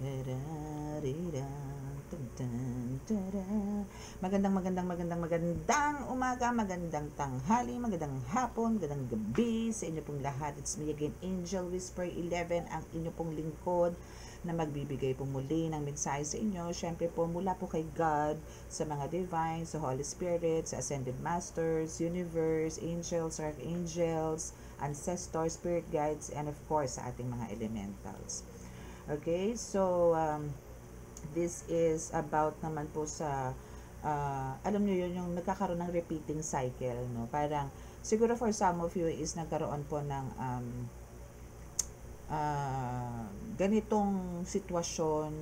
Tararira, tun, tara. Magandang umaga, magandang tanghali, magandang hapon, magandang gabi sa inyo pong lahat. It's me again, Angel Whisper 11, ang inyo pong lingkod na magbibigay po muli ng mensahe sa inyo. Siyempre po mula po kay God, sa mga divine, sa Holy Spirit, sa Ascended Masters, Universe, Angels, Archangels, Ancestors, Spirit Guides, and of course sa ating mga elementals. Okay, so this is about naman po sa alam nyo yun, yung nagkakaroon ng repeating cycle, no? Parang siguro for some of you is nagkaroon po ng ganitong sitwasyon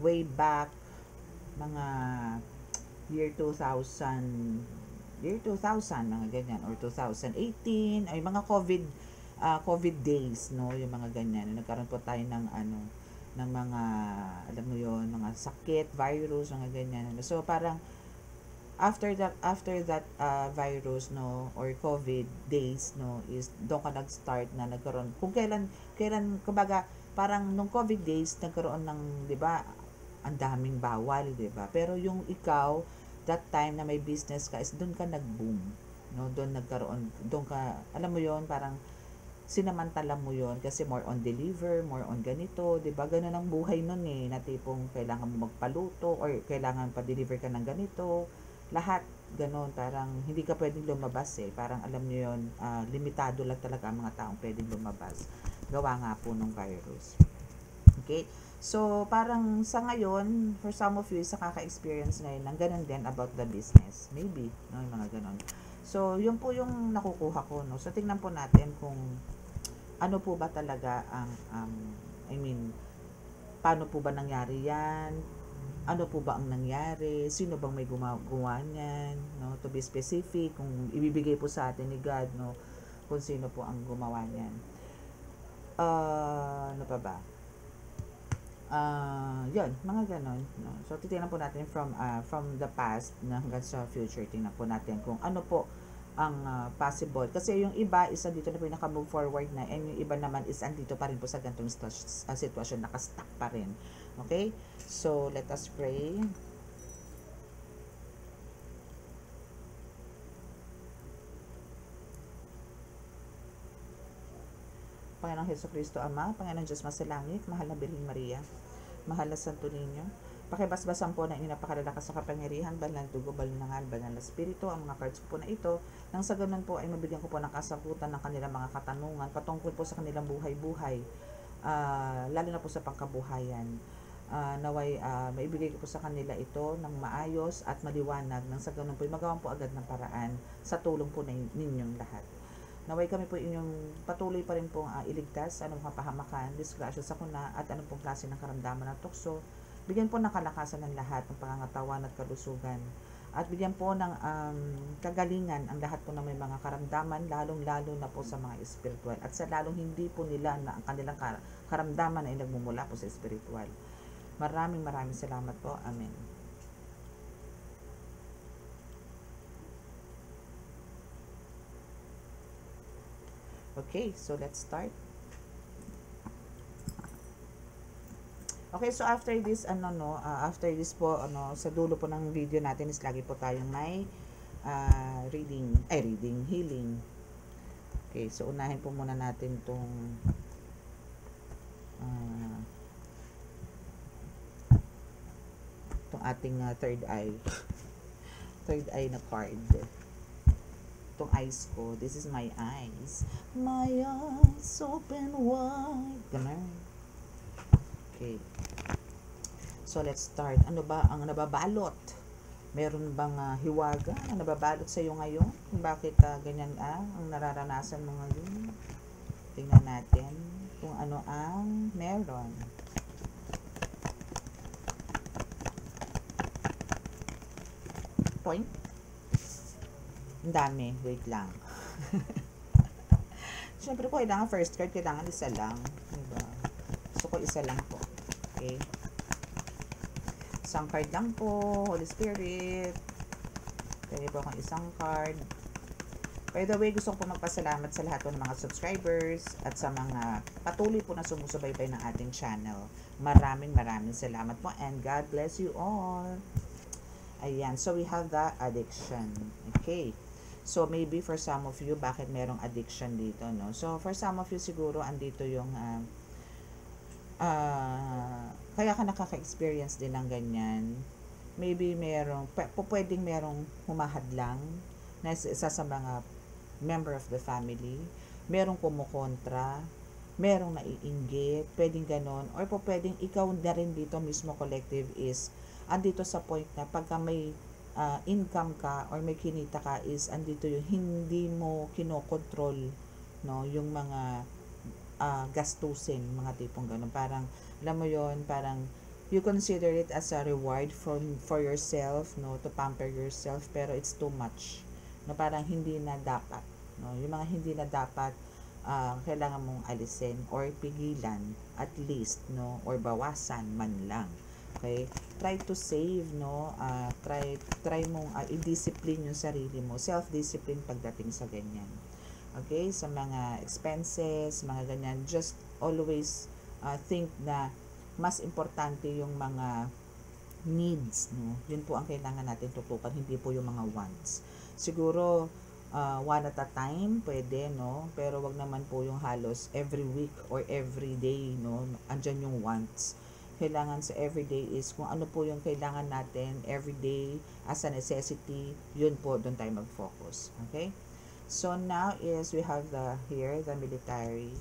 way back mga year 2000 mga ganyan, or 2018 ay mga COVID days, no, yung mga ganyan. Nagkaroon po tayo ng ng mga, alam mo yon, mga sakit, virus, mga ganyan. So parang after that virus, no, or COVID days, no, is doon ka nag-start na nagkaroon kung kailan kumbaga parang nung COVID days nagkaroon ng, 'di ba, ang daming bawal, 'di ba, pero yung ikaw that time na may business ka is doon ka nag-boom, no, doon nagkaroon, doon ka, alam mo yon, parang sinamantala mo yon kasi more on deliver, more on ganito, 'di ba? Ganun ang buhay noon eh, na tipong kailangan mo magpaluto or kailangan pa-deliver ka ng ganito. Lahat ganun, parang hindi ka pwedeng lumabas eh. Parang alam niyo yon, limitado lang talaga ang mga taong pwedeng lumabas. Gawa nga po ng virus. Okay? So, parang sa ngayon, for some of you, sa kaka-experience ngayon ng ganun din about the business. Maybe, no, yung mga ganun. So, yun po yung nakukuha ko, no. So, tingnan po natin kung ano po ba talaga ang paano po ba nangyari yan? Ano po ba ang nangyari? Sino bang may gumawa niyan? No? To be specific, kung ibibigay po sa atin ni God, no, kung sino po ang gumawa niyan. Ano pa ba? Yun, mga ganon. No? So, titingnan po natin from the past na hanggang sa future. Tingnan po natin kung ano po ang possible. Kasi yung iba is andito na po naka-move forward na, and yung iba naman is andito pa rin po sa ganitong sitwasyon, naka-stuck pa rin. Okay? So, let us pray. Panginoong Hesukristo Ama, Panginoong Diyos Masalangit, mahal na Birheng Maria, mahal na Santo Niño, pakibasbasan po ng inyong napakalalakas sa kapangyarihan, banal na dugo, banal na ngal, banal na spirito, ang mga cards po na ito, nang sa ganun po ay mabigyan ko po ng kasagutan ng kanilang mga katanungan, patungkol po sa kanilang buhay-buhay, lalo na po sa pangkabuhayan. Naway maibigay ko po sa kanila ito ng maayos at maliwanag, nang sa ganun po ay magawan po agad ng paraan sa tulong po ninyong lahat. Naway kami po inyong patuloy pa rin pong iligtas anong kapahamakan, disgrasya sa kuna at anong pong klase ng karamdaman at tukso. Bigyan po ng kalakasan ng lahat ng pangangatawan at kalusugan. At bigyan po ng kagalingan ang lahat po ng may mga karamdaman, lalong-lalo na po sa mga espiritual. At sa lalong hindi po nila na ang kanilang karamdaman ay nagmumula po sa espiritual. Maraming salamat po. Amen. Okay, so let's start. Okay, so after this after this po sa dulo po ng video natin is lagi po tayong may healing. Okay, so unahin po muna natin tong ating third eye na card. Itong eyes ko, this is my eyes open wide. Ganun. Okay. So, let's start. Ano ba ang nababalot? Meron bang hiwaga na nababalot sa iyo ngayon? Bakit ganyan ang nararanasan mo ngayon? Tingnan natin kung ano ang meron. Point. Ang dami. Wait lang. Siyempre po, kailangan first card, kailangan isa lang. Diba? Gusto ko isa lang po. Okay. Isang card lang po, Holy Spirit. Pwede po akong isang card. By the way, gusto ko po magpasalamat sa lahat po ng mga subscribers at sa mga patuloy po na sumusubaybay ng ating channel. Maraming salamat po and God bless you all. Ayan, so we have the addiction. Okay. So maybe for some of you, bakit merong addiction dito, no? So for some of you siguro, andito yung kaya ka nakaka-experience din ng ganyan. Maybe pwedeng merong humahadlang na isa sa mga member of the family, merong kumukontra, merong naiinggit, pwedeng ganon, or pwedeng ikaw na rin dito mismo collective is, andito sa point na pagka may income ka or may kinita ka is, andito yung hindi mo kinokontrol, no, yung mga gastusin, mga tipong ganon, parang, alam mo yon, parang, you consider it as a reward for yourself, no, to pamper yourself, pero it's too much, no, parang hindi na dapat, no, yung mga hindi na dapat kailangan mong alisin or pigilan at least, no, or bawasan man lang. Okay, try to save, no, try mong i-discipline yung sarili mo, self-discipline pagdating sa ganyan. Okay, sa mga expenses, mga ganyan, just always think na mas importante yung mga needs, no? Yun po ang kailangan natin tutukan, hindi po yung mga wants. Siguro, one at a time, pwede, no? Pero wag naman po yung halos every week or every day, no? Andyan yung wants. Kailangan sa everyday is kung ano po yung kailangan natin everyday as a necessity, yun po, doon tayo mag-focus. Okay? So, now is we have the military.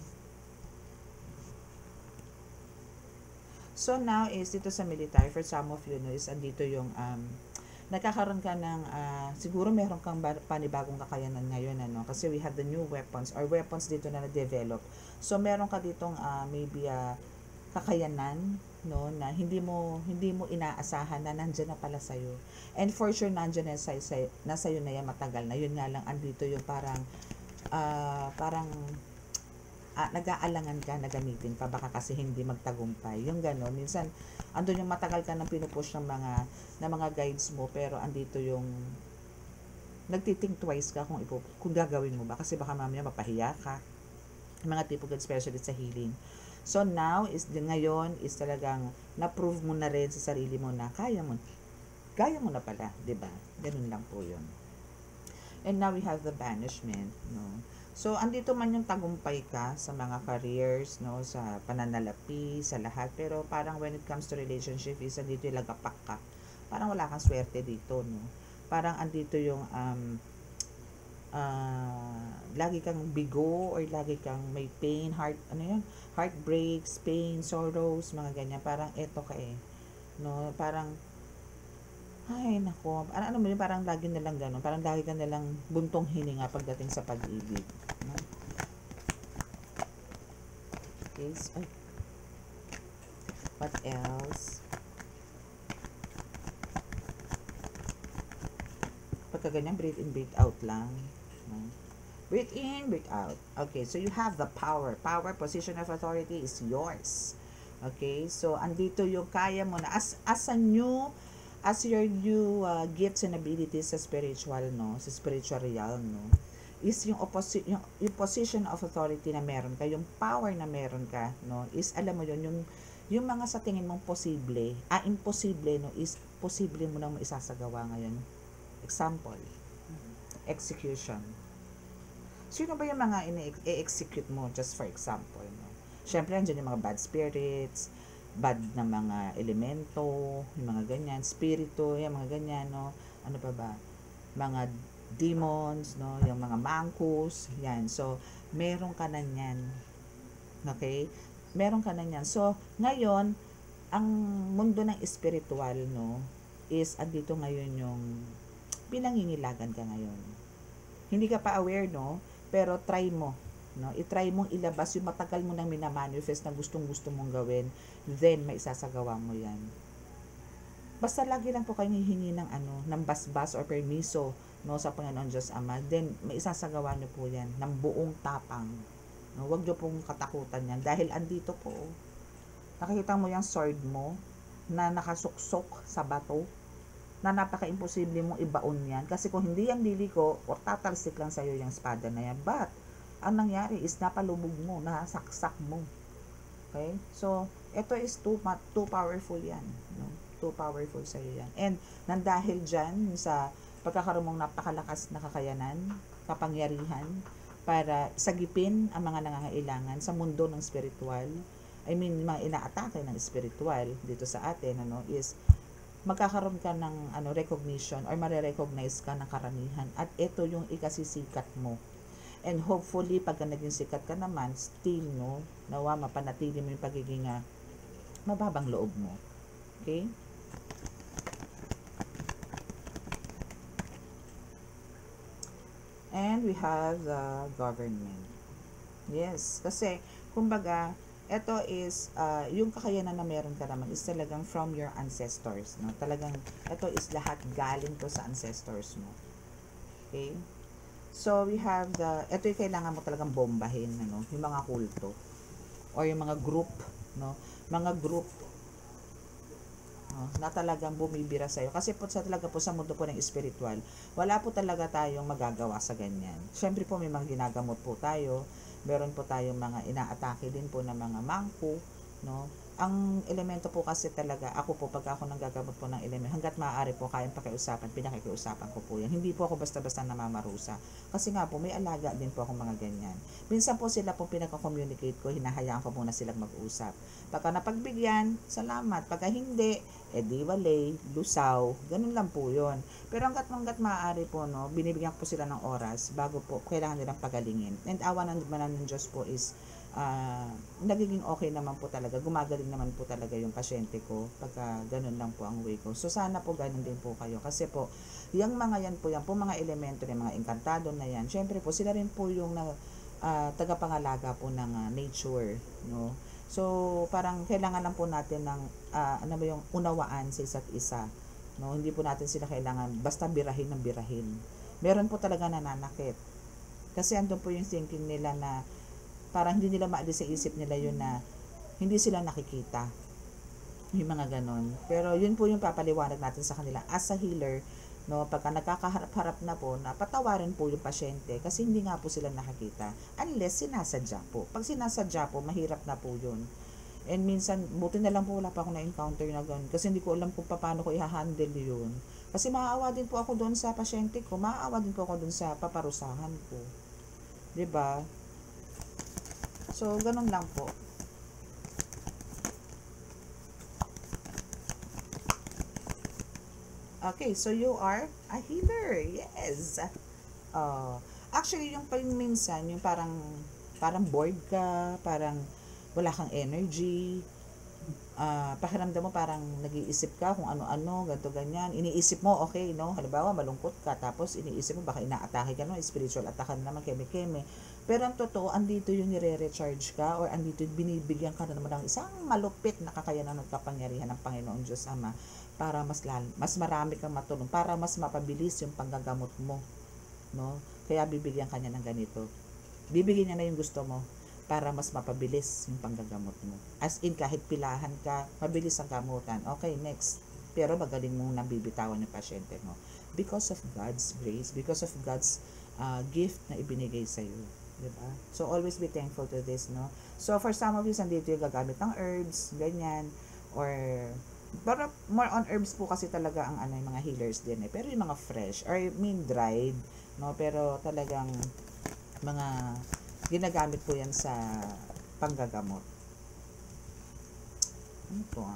So now is dito sa military, for some of you, no, is andito yung nagkakaroon ka ng siguro meron kang panibagong kakayanan ngayon, ano, kasi we have the new weapons or weapons dito na na-develop. So meron ka ditong maybe kakayanan, no, na hindi mo inaasahan na nandiyan na pala sa iyo. And for sure nandiyan na nasa iyo na yan matagal na. Yun nga lang andito yung parang nag-aalangan ka na gamitin pa, baka kasi hindi magtagumpay. Yung gano'n, minsan, andun yung matagal ka nang pinupush ng mga guides mo, pero andito yung nagtithink twice ka kung gagawin mo ba, kasi baka mamaya mapahiya ka. Mga tipo guide specialist sa healing. So now, ngayon, is talagang na-prove mo na rin sa sarili mo na kaya mo na pala, diba? Ganun lang po yun. And now we have the banishment, no? So, andito man yung tagumpay ka sa mga careers, no, sa pananalapi, sa lahat. Pero parang when it comes to relationship, is andito yung lagapak ka. Parang wala kang swerte dito, no. Parang andito yung lagi kang bigo or lagi kang may pain, heartbreaks, pain, sorrows, mga ganyan. Parang eto ka no, parang ay, nako. Ano mo yun, parang lagi na lang gano'n. Parang lagi ka na lang buntong hininga pagdating sa pag-ibig. No? Okay, so, what else? Pagka ganyan, breathe in, breathe out lang. No? Breathe in, breathe out. Okay, so you have the power. Power, position of authority is yours. Okay, so andito yung kaya mo na as your new gifts and abilities sa spiritual, no, sa spiritual realm, no, is yung position of authority na meron ka, yung power na meron ka, no, is alam mo yun, yung mga sa tingin mong imposible, no, is posible mo nang maisasagawa ngayon. Example, execution. Sino ba yung mga i-execute mo, just for example, no? Syempre, andyan yung mga bad spirits, bad na mga elemento, yung mga ganyan, spirito, yung mga ganyan, no? Ano pa ba? Mga demons, no? Yung mga mangkus, yan. So, meron ka na yan. Okay? Meron ka na yan. So, ngayon, ang mundo ng spiritual, no, is andito ngayon yung pinangingilagan ka ngayon. Hindi ka pa aware, no? Pero try mo. No, i-try mong ilabas yung matagal mo nang minamanifest na gustong-gusto mong gawin, then may isasagawa mo yan. Basta lagi lang po kayong hihingi ng basbas or permiso, no, sa Panginoon Diyos Ama, then may isasagawa niyo po yan ng buong tapang. No, huwag niyo pong katakutan yan dahil andito po. Nakikita mo yung sword mo na nakasuksok sa bato. na napaka-imposible mong ibaon yan. Kasi kung hindi yan liliko, o tatalsik lang sa'yo yung espada na yan. But, ang nangyari is napalubog mo, nasaksak mo. Okay? So, ito is too powerful yan. No? Too powerful sa'yo yan. And, nandahil dyan sa pagkakaroon mong napakalakas na kakayanan, kapangyarihan, para sagipin ang mga nangangailangan sa mundo ng spiritual, I mean, mga inaatake ng spiritual dito sa atin, is magkakaroon ka ng recognition or mare-recognize ka ng karamihan at ito yung ikasisikat mo. And hopefully, pagka naging sikat ka naman, still, nawa mapanatili mo yung pagiging mababang loob mo. Okay? And we have the government. Yes, kasi, kumbaga, ito is, yung kakayanan na meron ka naman is talagang from your ancestors. No? Talagang, ito is lahat galing to sa ancestors mo. Okay? So, we have ito yung kailangan mo talagang bombahin, yung mga kulto. Or yung mga group, mga group, na talagang bumibira sa'yo. Kasi po talaga po sa mundo po ng spiritual, wala po talaga tayong magagawa sa ganyan. Siyempre po may mga ginagamot po tayo, meron po tayong mga inaatake din po ng mga mangko, Ang elemento po kasi talaga, ako po, pag ako nanggagamot po ng elemento, hanggat maaari po, kayang pakiusapan, pinakikiusapan ko po yan. Hindi po ako basta-basta namamarusa. Kasi nga po, may alaga din po akong mga ganyan. Minsan po sila po pinaka-communicate ko, hinahayaan ko muna silang mag-usap. Pagka napagbigyan, salamat. Pagka hindi, edi walay, lusaw, ganun lang po yun. Pero hanggat maaari po, binibigyan ko po sila ng oras bago po, kailangan nilang pagalingin. And awa ng Diyos po is, nagiging okay naman po talaga, gumagaling naman po talaga yung pasyente ko pagka ganun lang po ang way ko. So sana po ganun din po kayo kasi po yung mga yan po mga elemento ng mga encantado na yan, syempre po sila rin po yung tagapangalaga po ng nature, so parang kailangan lang po natin ng yung unawaan sa isa't isa, hindi po natin sila kailangan basta birahin ng birahin. Meron po talaga nananakit kasi andun po yung thinking nila na parang hindi nila maalis sa isip nila yun na hindi sila nakikita. Yung mga ganon. Pero yun po yung papaliwanag natin sa kanila as a healer, pagka nagkakaharap-harap na po, na patawarin po yung pasyente kasi hindi nga po sila nakikita. Unless sinasadya po. Pag sinasadya po, mahirap na po yun. And minsan, buti na lang po wala pa ako na-encounter na gano'n. Kasi hindi ko alam kung paano ko i-handle yun. Kasi maaawa din po ako doon sa pasyente ko. Maaawa din po ako doon sa paparusahan ko. 'Di ba? So, ganun lang po. Okay, so you are a healer. Yes. Actually, yung minsan, yung parang bored ka, parang wala kang energy, pakiramdam mo parang nag-iisip ka kung ano-ano, ganito, ganyan. Iniisip mo, okay, halimbawa, malungkot ka, tapos iniisip mo, baka inaatake ka, spiritual attack naman, keme-keme. Pero ang totoo, andito yung nire-recharge ka, or andito yung binibigyan ka na naman ng isang malupit na kakayanan ng kapangyarihan ng Panginoon Diyos Ama, para mas marami kang matulong, para mas mapabilis yung panggagamot mo, Kaya bibigyan ka niya ng ganito. Bibigyan niya na yung gusto mo, para mas mapabilis yung panggagamot mo. As in, kahit pilahan ka, mabilis ang gamutan. Okay, next. Pero magaling mong nabibitawan yung pasyente mo. Because of God's grace, because of God's gift na ibinigay sa'yo. Diba? So, always be thankful to this, So, for some of you, sandito yung gagamit ng herbs, ganyan, or, pero more on herbs po kasi talaga ang yung mga healers din eh. Pero yung mga fresh, or dried, pero talagang mga ginagamit po yan sa panggagamot. Ano po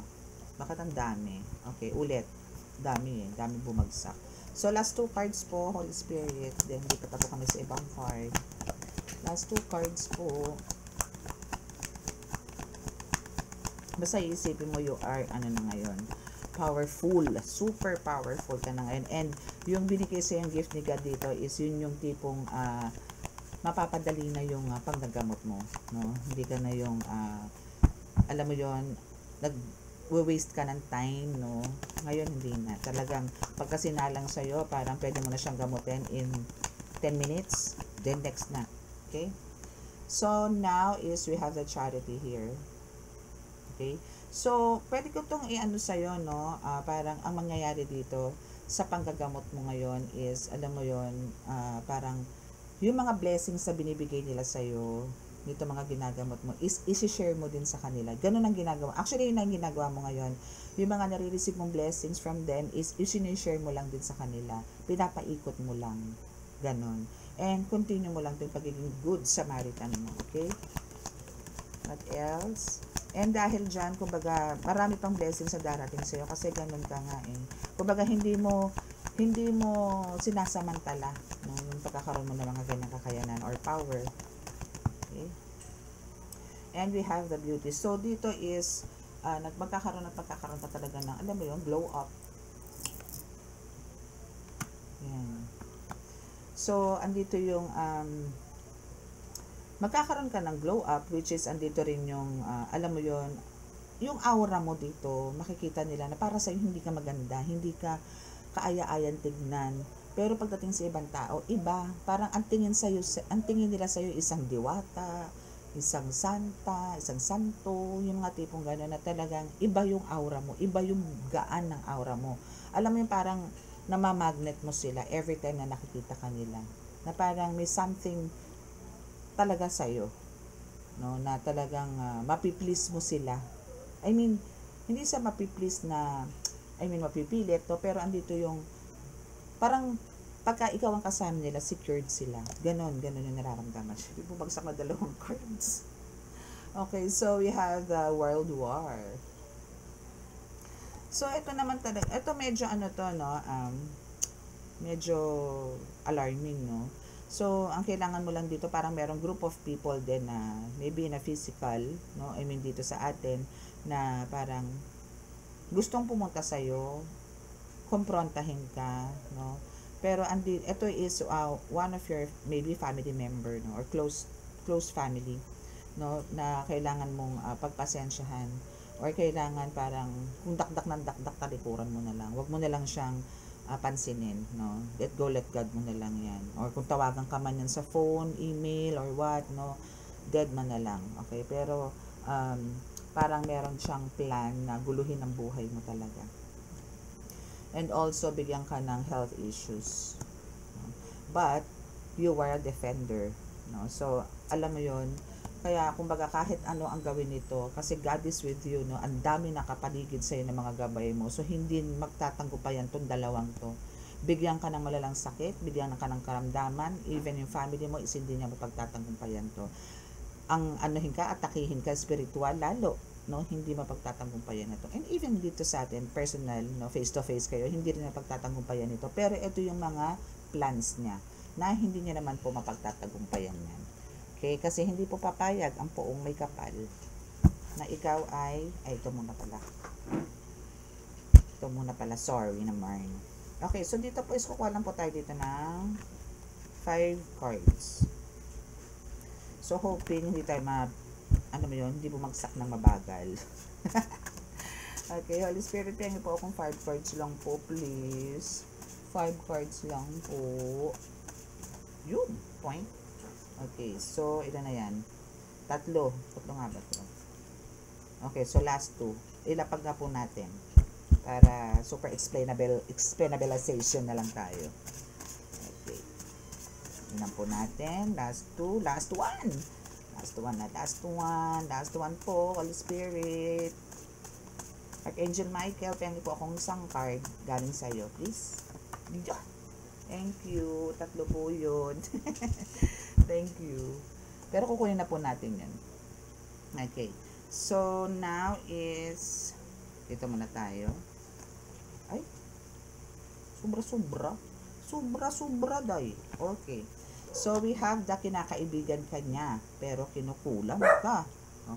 Bakit ang dami? Okay, ulit. Dami bumagsak. So, last two cards po, Holy Spirit. Then, lipat po kami sa ibang card. Last two cards po. Basta iisipin mo, you are, na ngayon, powerful. Super powerful ka na ngayon. And, yung binigay sa yung gift ni God dito is yun yung tipong, mapapadali na yung panggagamot mo, Hindi ka na yung alam mo yon, nag-waste ka ng time, Ngayon hindi na. Talagang pagka sinalang sa iyo, parang pwede mo na siyang gamutin in 10 minutes, then next na. Okay? So now is we have the charity here. Okay? So, pwede ko itong i-ano sa'yo, no? Parang ang mangyayari dito sa panggagamot mo ngayon is, alam mo yon, parang yung mga blessings na binibigay nila sa'yo, dito mga ginagamot mo, is isi-share mo din sa kanila. Ganun ang ginagawa. Actually, yun ang ginagawa mo ngayon. Yung mga nare-receive mong blessings from them is isi-share mo lang din sa kanila. Pinapaikot mo lang. Ganun. And continue mo lang yung pagiging good Samaritan mo. Okay? What else? And dahil dyan, kumbaga, marami pang blessings sa darating sa'yo kasi ganun ka nga eh. Kumbaga, hindi mo sinasamantala, no, yung pagkakaroon mo ng mga ganyang kakayanan or power. Okay? And we have the beauty. So, dito is, magkakaroon pa talaga ng, alam mo yun, glow up. Yan. So, andito yung, magkakaroon ka ng glow up, which is andito rin yung, alam mo yon, yung aura mo dito, makikita nila na para sa'yo hindi ka maganda, hindi ka kaaya-ayan tignan. Pero pagdating sa ibang tao, iba. Parang ang tingin nila sa'yo isang diwata, isang santa, isang santo, yung mga tipong gano'n na talagang iba yung aura mo, iba yung gaan ng aura mo. Alam mo yung parang namamagnet mo sila every time na nakikita ka nila. Na parang may something talaga sa'yo, no, na talagang mapiplease mo sila. I mean, hindi sa mapiplease na, mapipilit to, pero andito yung, parang, pagka ikaw ang kasama nila, secured sila. Ganon yung nararamdaman. Hindi bumagsak na dalawang cards. Okay, so we have the World War. So, ito naman talaga, ito medyo no, medyo alarming, no. So, ang kailangan mo lang dito, parang merong group of people din na maybe na physical, no? Dito sa atin, na parang gustong pumunta sa'yo, kumprontahin ka, no? Pero ito is one of your maybe family member, no? Or close family, no? Na kailangan mong pagpasensyahan. Or kailangan parang, kung dakdak ng dakdak, talikuran mo na lang. Huwag mo na lang siyang pansinin, no? Let go, let God mo na lang yan. Or kung tawagan ka man yan sa phone, email, or what, no? Dead man na lang, okay? Pero, parang meron siyang plan na guluhin ang buhay mo talaga. And also, bigyan ka ng health issues. No? But, you are a defender, no? So, alam mo yon. Kaya, kumbaga, kahit ano ang gawin nito, kasi God is with you, no? Ang dami nakapaligid sa'yo ng mga gabay mo. So, hindi magtatanggupayan tong dalawang to. Bigyan ka ng malalang sakit, bigyan ka ng karamdaman, even yung family mo, is hindi niya mapagtatanggupayan to. Ang anuhin ka, atakihin ka, spiritual, lalo, no? Hindi mapagtatanggumpayan na to. And even dito sa atin, personal, no? Face to face kayo, hindi rin mapagtatanggumpayan ito. Pero ito yung mga plans niya, na hindi niya naman po mapagtatagumpayan yan. Okay, kasi hindi po papayag ang poong may kapal na ikaw ay ito muna pala, sorry naman. Okay, so dito po is kukuha lang po tayo dito ng 5 cards. So hoping hindi tayo hindi bumagsak ng mabagal. Okay, Holy Spirit, pengi po akong 5 cards lang po, please. 5 cards lang po. Yun, point. Okay, so ilan na yan? Tatlo nga ba ito? Okay, so last 2. Ilapag na po natin para super explainabilization na lang tayo. Okay, ilan po natin? Last 2, last 1 po, Holy Spirit. Archangel Michael, pengi po akong isang card galing sa'yo, please. Thank you, 3 po yun. Thank you. Pero kukunin na po natin yan. Okay. So, now is, ito muna tayo. Ay, sobra, day. Okay. So, we have the kinakaibigan ka niya, pero kinukulam ka.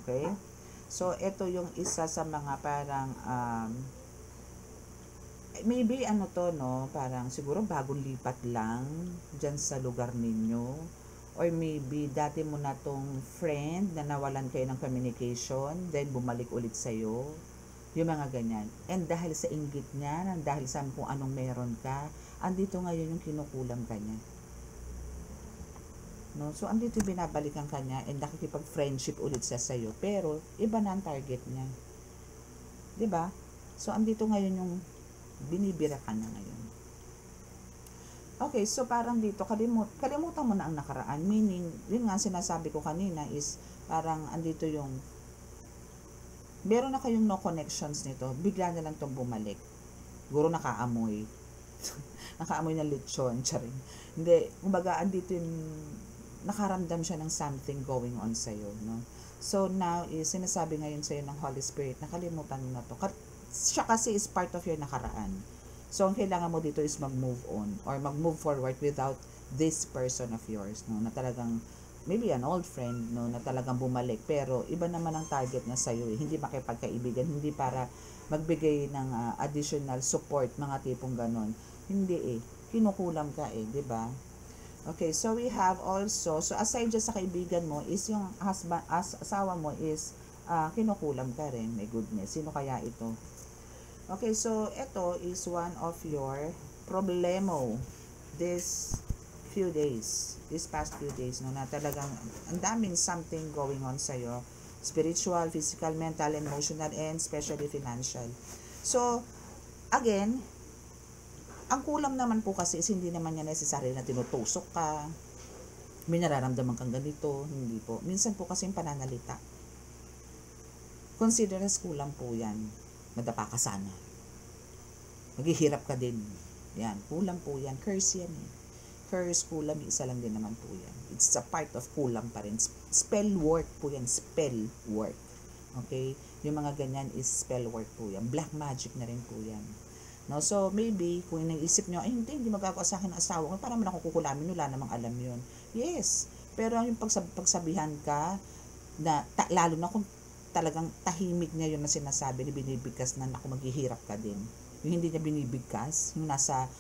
Okay? So, ito yung isa sa mga parang, maybe no, parang siguro bagong lipat lang dyan sa lugar ninyo. Or maybe dati mo na tong friend na nawalan kayo ng communication, then bumalik ulit sa'yo. Yung mga ganyan. And dahil sa inggit niya, dahil sa kung anong meron ka, andito ngayon yung kinukulam ka niya. No? So, andito binabalikan ka niya and nakikipag-friendship ulit siya sa'yo. Pero, iba na ang target niya. 'Di ba? So, andito ngayon yung binibira ka na ngayon. Okay, so parang dito, kalimutan mo na ang nakaraan. Meaning, yun nga sinasabi ko kanina is, parang andito yung, meron na kayong no connections nito, bigla na lang itong bumalik. Siguro nakaamoy. Nakaamoy ng lechon, charing. Hindi, kumbaga, andito yung, nakaramdam siya ng something going on sa'yo, no? So, now, is, sinasabi ngayon sa'yo ng Holy Spirit, nakalimutan mo na to. Siya kasi is part of your nakaraan. So, ang kailangan mo dito is mag-move on or mag-move forward without this person of yours, no? Na talagang, maybe an old friend, no? Na talagang bumalik. Pero, iba naman ang target niya sa'yo, eh. Hindi makipagkaibigan, hindi para magbigay ng additional support, mga tipong ganon. Hindi eh. Kinukulam ka eh, di ba? Okay, so we have also, so aside dyan sa kaibigan mo, is yung asawa mo is kinukulam ka rin. My goodness, sino kaya ito? Okay, so ito is one of your problemo this past few days, no, na talagang ang daming something going on sa'yo. Spiritual, physical, mental, emotional, and especially financial. So, again, ang kulam naman po kasi is hindi naman niya necessary na tinutusok ka, may nararamdaman kang ganito, hindi po. Minsan po kasi yung pananalita, consider as kulam po yan. Madapa ka sana. Maghihirap ka din. Yan, kulam po yan. Curse yan eh. Curse, kulam, isa lang din naman po yan. It's a part of kulam pa rin. Spell work po yan. Spell work. Okay? Yung mga ganyan is spell work po yan. Black magic na rin po yan. No, so maybe kung iniisip nyo, ay hindi magagawa sa akin ng asawa ko, para man ako kukulamin, wala namang alam yun. Yes, pero yung pagsabihan ka, na lalo na kung talagang tahimik niya yun na sinasabi, ni binibigkas na ako, maghihirap ka din. Yung hindi niya binibigkas, yung nasa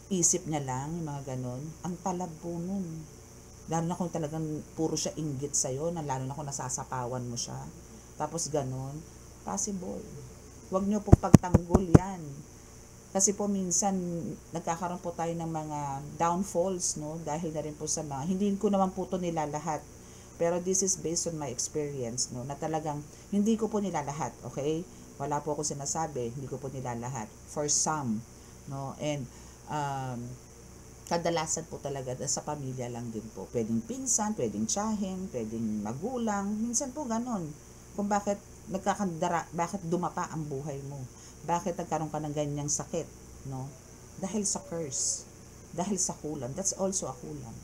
isip niya lang, yung mga ganon, ang talab po nun. Lalo na kung talagang puro siya inggit sa'yo, na lalo na kung nasasapawan mo siya. Tapos ganon, possible. Huwag nyo po pagtanggol yan. Kasi po minsan, nagkakaroon po tayo ng mga downfalls, no? Dahil na rin po sa mga, hindi ko naman po ito nilalahat. Pero this is based on my experience, no? Na talagang, hindi ko po nilalahat, okay? Wala po ako sinasabi, hindi ko po nilalahat. For some, no? And, kadalasan po talaga sa pamilya lang din po. Pwedeng pinsan, pwedeng tiyahin, pwedeng magulang. Minsan po ganon. Kung bakit bakit dumapa ang buhay mo? Bakit nagkaroon ka ng ganyang sakit, no? Dahil sa curse. Dahil sa kulam. That's also a kulam.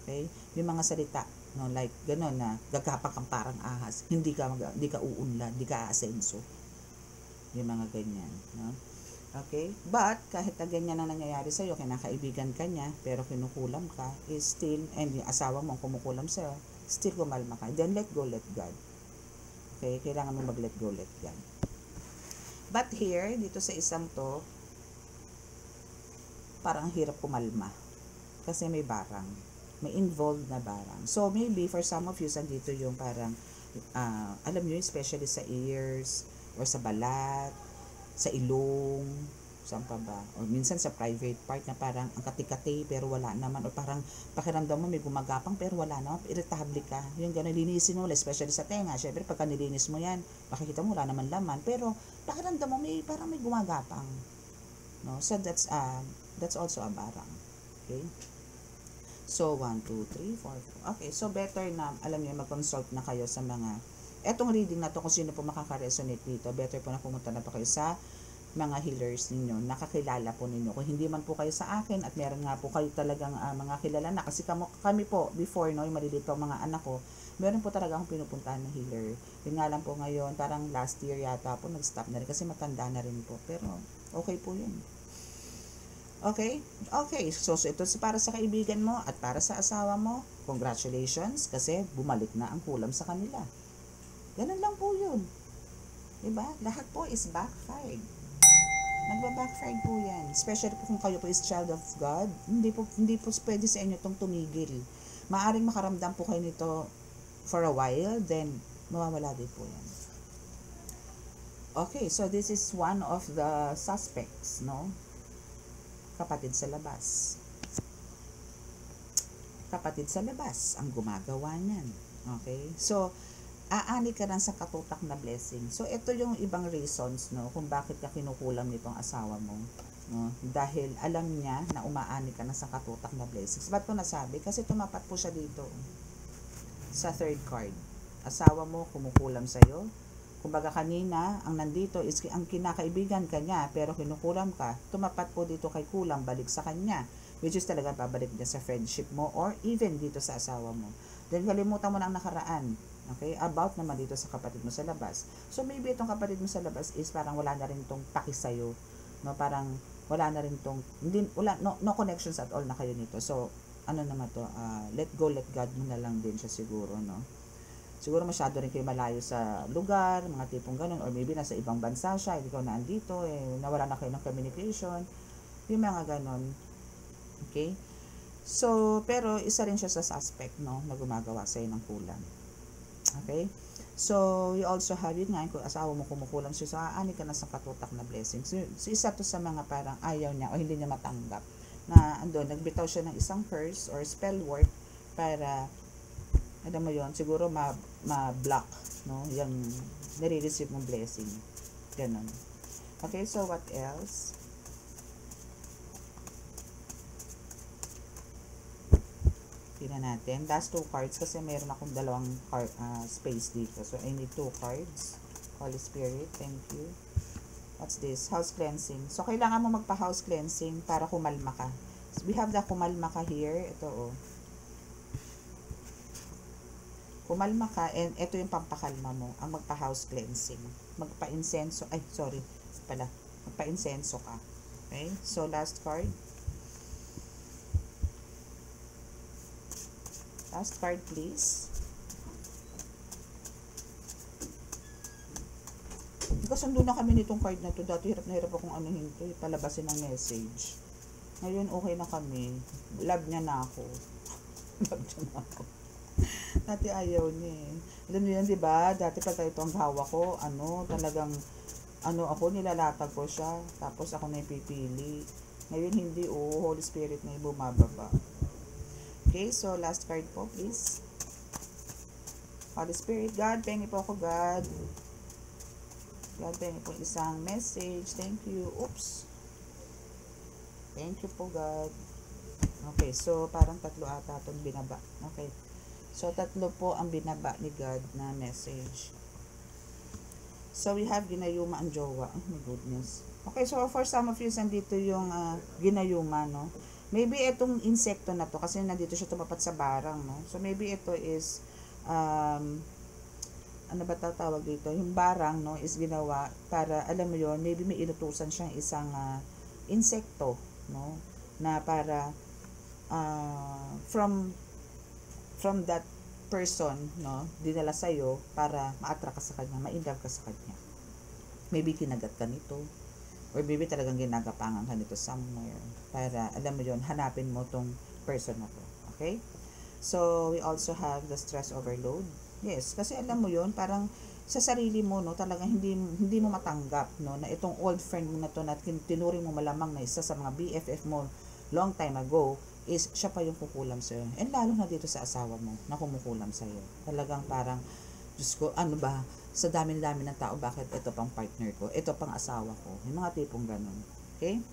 Okay? Yung mga salita, no, like ganon na gagapang kang parang ahas. Hindi ka uunlad, hindi ka aasenso. Yung mga ganyan, no? Okay? But, kahit na ganyan ang nangyayari sa'yo, kinakaibigan ka niya, pero kinukulam ka, is still, and yung asawa mo kumukulam sa'yo, still kumalma ka. Then, let go, let God. Okay? Kailangan mo mag-let go, let God. But here, dito sa isang to, parang hirap kumalma. Kasi may barang. May involved na barang. So, maybe, for some of you, dito yung parang, alam nyo, especially sa ears, or sa balat, sa ilong, saan pa ba? O minsan sa private part na parang ang kati-kati pero wala naman, o parang pakiramdam mo may gumagapang pero wala naman, irritable ka. Yung gano'n, linisin mo, especially sa tenga. Syempre, pagka nilinis mo yan, makikita mo wala naman laman, pero pakiramdam mo parang may gumagapang. No? So, that's also a barang. Okay? So, 1, 2, 3, 4. Okay, so better na, alam niyo, mag-consult na kayo sa mga, etong reading na to, kung sino po makaka-resonate dito, better po na pumunta na po kayo sa mga healers ninyo, nakakilala po ninyo. Kung hindi man po kayo sa akin, at meron nga po kayo talagang mga kilala na, kasi kami po, before, no, yung malilito ang mga anak ko, meron po talaga akong pinupuntahan ng healer. Yun nga lang po ngayon, parang last year yata po, nag-stop na rin, kasi matanda na rin po. Pero, okay po yun. Okay? Okay. So ito para sa kaibigan mo at para sa asawa mo, congratulations, kasi bumalik na ang kulam sa kanila. Ganun lang po yun. Diba? Lahat po is backfired. Nagba-backfired po yan. Especially po kung kayo po is child of God, hindi po pwede sa inyo itong tumigil. Maaring makaramdam po kayo nito for a while, then mawawala din po yan. Okay, so this is one of the suspects, no? Kapatid sa labas. Kapatid sa labas ang gumagawa niyan. Okay? So, aani ka lang sa katutak na blessing. So, ito yung ibang reasons, no, kung bakit ka kinukulam nitong asawa mo. No? Dahil alam niya na umaani ka na sa katutak na blessings. Ba't ko nasabi? Kasi tumapat po siya dito sa third card. Asawa mo kumukulam sa'yo. Kumbaga kanina, ang nandito is ang kinakaibigan ka niya, pero kinukulam ka, tumapat po dito kay kulam, balik sa kanya. Which is talaga babalik niya sa friendship mo or even dito sa asawa mo. Then kalimutan mo na ang nakaraan. Okay? About naman dito sa kapatid mo sa labas. So maybe itong kapatid mo sa labas is parang wala na rin itong paki sa'yo. No? Parang wala na rin itong, no connections at all na kayo nito. So, ano naman to, let go, let God mo na lang din siya siguro, no? Siguro masyado rin kayo malayo sa lugar, mga tipong ganun, or maybe nasa ibang bansa siya, hindi ko na andito, nawala na kayo ng communication, yung mga ganun. Okay? So, pero isa rin siya sa suspect, no, na gumagawa sa'yo ng kulang. Okay? So, you also have yun nga, kung asawa mo kumukulam siya, so aani ka na sa katutak na blessings. So, isa to sa mga parang ayaw niya o hindi niya matanggap na andun, nagbitaw siya ng isang curse or spell word para, alam mo yun, siguro ma-block, no, yung nare-receive mong blessing. Ganun. Okay, so what else? Tingnan natin. Last 2 cards kasi meron akong dalawang space dito. So, I need 2 cards. Holy Spirit, thank you. What's this? House cleansing. So, kailangan mo magpa-house cleansing para kumalma ka. So, we have the kumalma ka here. Ito, oh. Kumalma ka, and ito yung pampakalma mo. Ang magpa-house cleansing. Magpa-insenso. Ay, sorry. Pala. Magpa-insenso ka. Okay? So, last card. Last card, please. Kasundo na kami nitong card na to. Dati hirap na hirap akong anuhin to, palabasin ng message. Ngayon, okay na kami. Love niya na ako. Love niya na ako. Dati ayaw niya eh. Alam niyo yan, diba? Dati pa tayo itong hawak ko, talagang, ako, nilalatag ko siya. Tapos ako na ipipili. Ngayon, hindi, Holy Spirit na bumababa. Okay, so last card po, please. Holy Spirit, God, pengi po ako, God. God, pengi po isang message. Thank you. Oops. Thank you po, God. Okay, so parang 3 ata itong binaba. Okay. So, 3 po ang binaba ni God na message. So, we have ginayuma ang jowa. Oh my goodness. Okay, so for some of you, nandito yung ginayuma, no? Maybe itong insekto na to, kasi nandito siya tumapat sa barang, no? So, maybe ito is, ano ba tatawag dito? Yung barang, no, is ginawa para, alam mo yon, maybe may inutusan siyang isang insekto, no? Na para, from that person, no, dinala sa'yo para ma-attract ka sa kanya, ma-inlove ka sa kanya. Maybe kinagat ka nito, or maybe talagang ginagapangan ka nito somewhere para, alam mo yon, hanapin mo tong person na to. Okay? So, we also have the stress overload. Yes, kasi alam mo yon, parang sa sarili mo, no, talagang hindi mo matanggap, no, na itong old friend mo na to, na tinuring mo malamang na isa sa mga BFF mo long time ago, is siya pa yung kukulam sa'yo. And lalo na dito sa asawa mo, na kumukulam sa'yo. Talagang parang, Diyos ko, ano ba, sa dami-dami ng tao, bakit ito pang partner ko, ito pang asawa ko, yung mga tipong ganun. Okay?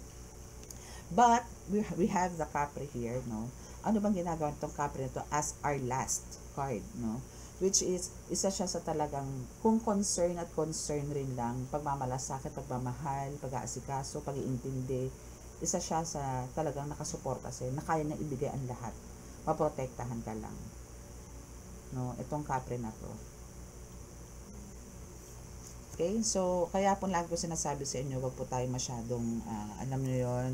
But, we have the Capri here, no? Ano bang ginagawa nitong Capri nito as our last card, no? Which is, isa siya sa talagang, kung concern at concern rin lang, pagmamalasakit, pagmamahal, pag-aasikaso, pag-iintindi, isa siya sa talagang nakasuporta sa'yo, na kaya na ibigay ang lahat. Maprotektahan ka lang. No? Itong Capri na to. Okay? So, kaya po lagi ko sinasabi sa inyo, wag po tayo masyadong, alam nyo yun,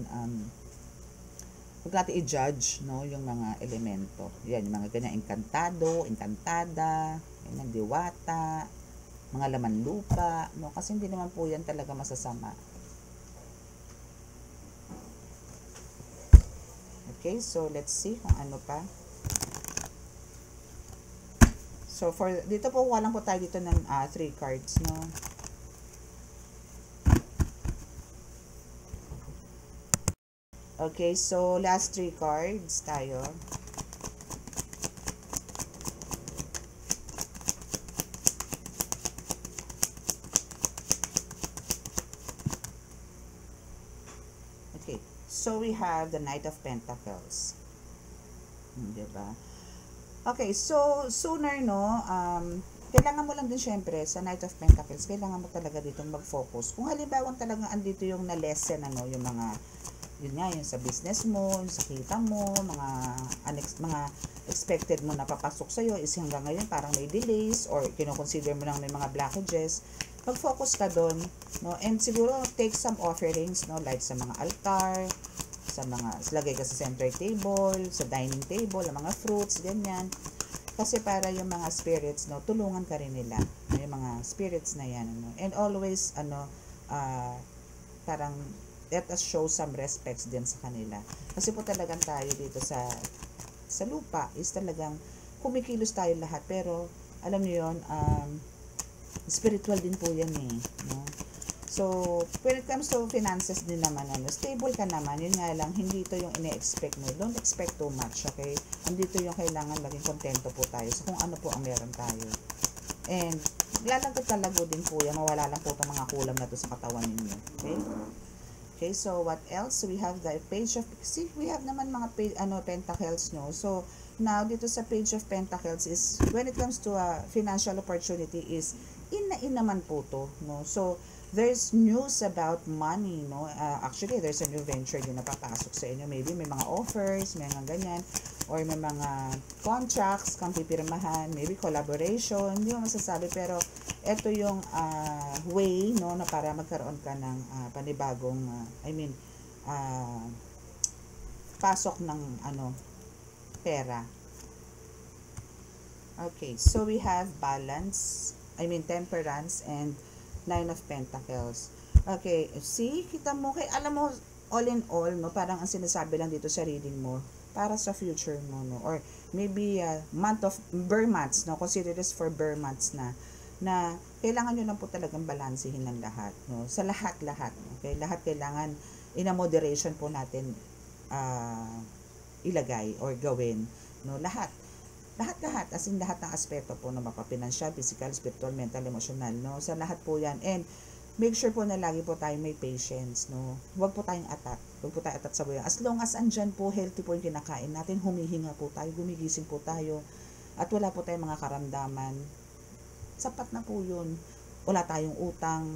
huwag natin i-judge, no, yung mga elemento. Yan, yung mga ganyan, engkantado, engkantada, ganyan, diwata, mga laman lupa, no, kasi hindi naman po yan talaga masasama. Okay, so let's see kung ano pa. So, dito po, walang po tayo dito ng 3 cards, no. Okay, so last 3 cards tayo. Okay, so we have the Knight of Pentacles. Diba? Okay, so sooner, no, kailangan mo lang din syempre sa Knight of Pentacles, kailangan mo talaga dito mag-focus. Kung halimbawa talagang andito yung na-lesson, ano, yung mga, yun nga, yung sa business mo, yung sa kita mo, mga expected mo na papasok sa'yo is hanggang ngayon parang may delays or kinoconsider mo lang may mga blockages, mag-focus ka doon, no? And siguro take some offerings, no, like sa mga altar, sa mga, lagay ka sa center table, sa dining table, ang mga fruits, ganyan. Kasi para yung mga spirits, no, tulungan ka rin nila, yung mga spirits na yan, no? And always, parang let us show some respects din sa kanila. Kasi po talagang tayo dito sa lupa is talagang kumikilos tayo lahat, pero alam niyo yun, spiritual din po yan eh, no? So, when it comes to finances din naman, ano, stable ka naman, yun nga lang, hindi ito yung ine-expect mo. Don't expect too much, okay? Andito yung kailangan maging kontento po tayo sa kung ano po ang meron tayo. And, lalagod talago din po yan, mawala lang po itong mga kulam na to sa katawan ninyo, okay? Okay, so what else? We have the page of, see, we have naman mga pentacles, no? So, now, dito sa page of pentacles is, when it comes to a financial opportunity is, in naman po to, no? So, there's news about money, no? Actually, there's a new venture din na papasok sa inyo. Maybe may mga offers, may mga ganyan, or may mga contracts kang pipirmahan, maybe collaboration, hindi mo masasabi, pero ito yung way, no, na para magkaroon ka ng panibagong, pasok ng, pera. Okay, so we have temperance, and Nine of Pentacles. Okay, see, kita mo, alam mo, all in all, no, parang ang sinasabi lang dito sa reading mo, para sa future mo, no, or maybe month of Burr months, no, consider this for Burr months na kailangan nyo lang po talagang balansehin ng lahat, no, sa lahat, okay, lahat kailangan in a moderation po natin ilagay or gawin, no, lahat, as in lahat ng aspeto po, no, mapapinansya, physical, spiritual, mental, emotional, no, sa lahat po yan. And make sure po na lagi po tayo may patience, no, huwag po tayong atat sa buhay. As long as andyan po, healthy po yung kinakain natin, humihinga po tayo, gumigising po tayo, at wala po tayong mga karamdaman, sapat na po yun. Wala tayong utang,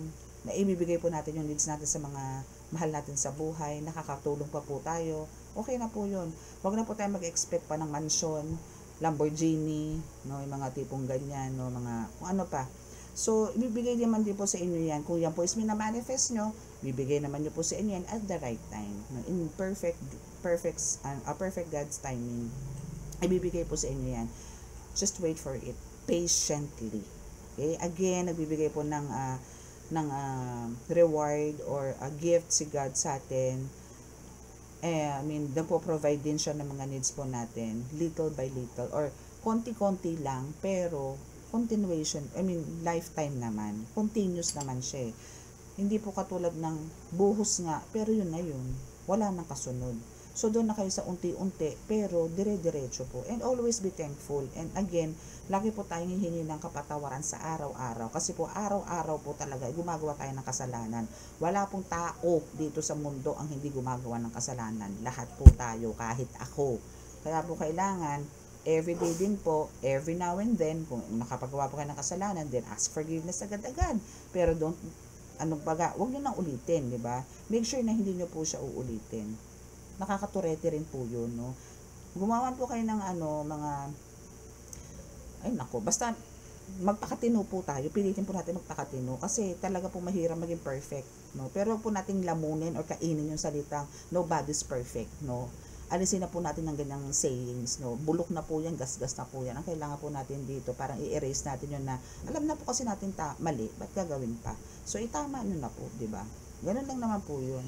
na ibibigay po natin yung needs natin sa mga mahal natin sa buhay, nakakatulong pa po tayo, okay na po yun. Huwag na po tayo mag-expect pa ng mansyon, Lamborghini, no, yung mga tipong ganyan, no, mga kung ano pa. So, ibibigay naman din po sa inyo yan. Kung yan po is minamanifest nyo, bibigay naman nyo po sa inyo yan at the right time, no, in perfect God's timing. Ibibigay po sa inyo yan. Just wait for it patiently. Okay? Again, nagbibigay po ng reward or a gift si God sa atin. Nagpo-provide din siya ng mga needs po natin, little by little, or konti-konti lang, pero continuation, lifetime naman, continuous naman siya. Hindi po katulad ng buhos nga, pero yun na yun, wala nang kasunod. So, doon na kayo sa unti-unti, pero dire-diretso po. And always be thankful. And again, lagi po tayong hihingi ng kapatawaran sa araw-araw. Kasi po, araw-araw po talaga, gumagawa tayo ng kasalanan. Wala pong tao dito sa mundo ang hindi gumagawa ng kasalanan. Lahat po tayo, kahit ako. Kaya po kailangan, everyday din po, every now and then, kung nakapagawa po kayo ng kasalanan, then ask forgiveness agad-agad. Pero huwag nyo nang ulitin, di ba? Make sure na hindi nyo po siya uulitin. Nakakaturete rin po yun, no? Gumawan po kayo ng basta magpakatino po tayo, pilitin po natin magpakatino, kasi talaga po mahirap maging perfect, no? Pero po nating lamunin or kainin yung salitang nobody's perfect, no? Alisin na po natin ng ganyang sayings, no? Bulok na po yan, gasgas na po yan. Ang kailangan po natin dito, parang i-erase natin yun na, alam na po kasi natin mali, ba't gagawin pa? So, itama nyo na po, di ba? Ganun lang naman po yun.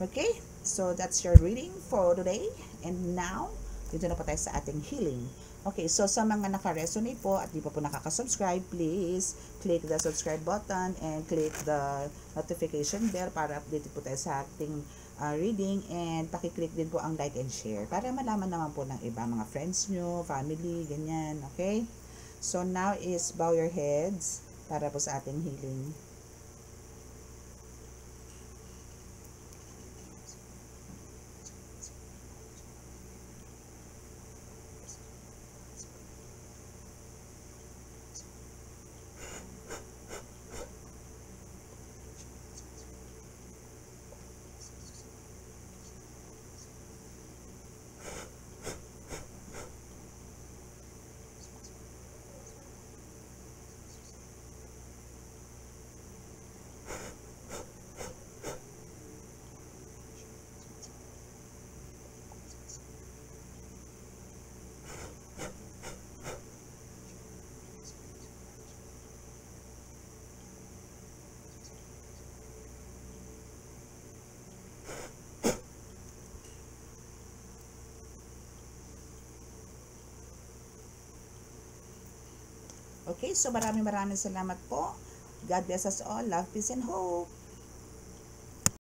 Okay? So, that's your reading for today. And now, dito na po tayo sa ating healing. Okay, so sa mga naka-resonate po at di pa po nakaka-subscribe, please click the subscribe button and click the notification bell para update po tayo sa ating reading, and pakiclick din po ang like and share para malaman naman po ng iba, mga friends nyo, family, ganyan. Okay? So, now is bow your heads para po sa ating healing. Okay, so maraming salamat po. God bless us all. Love, peace, and hope.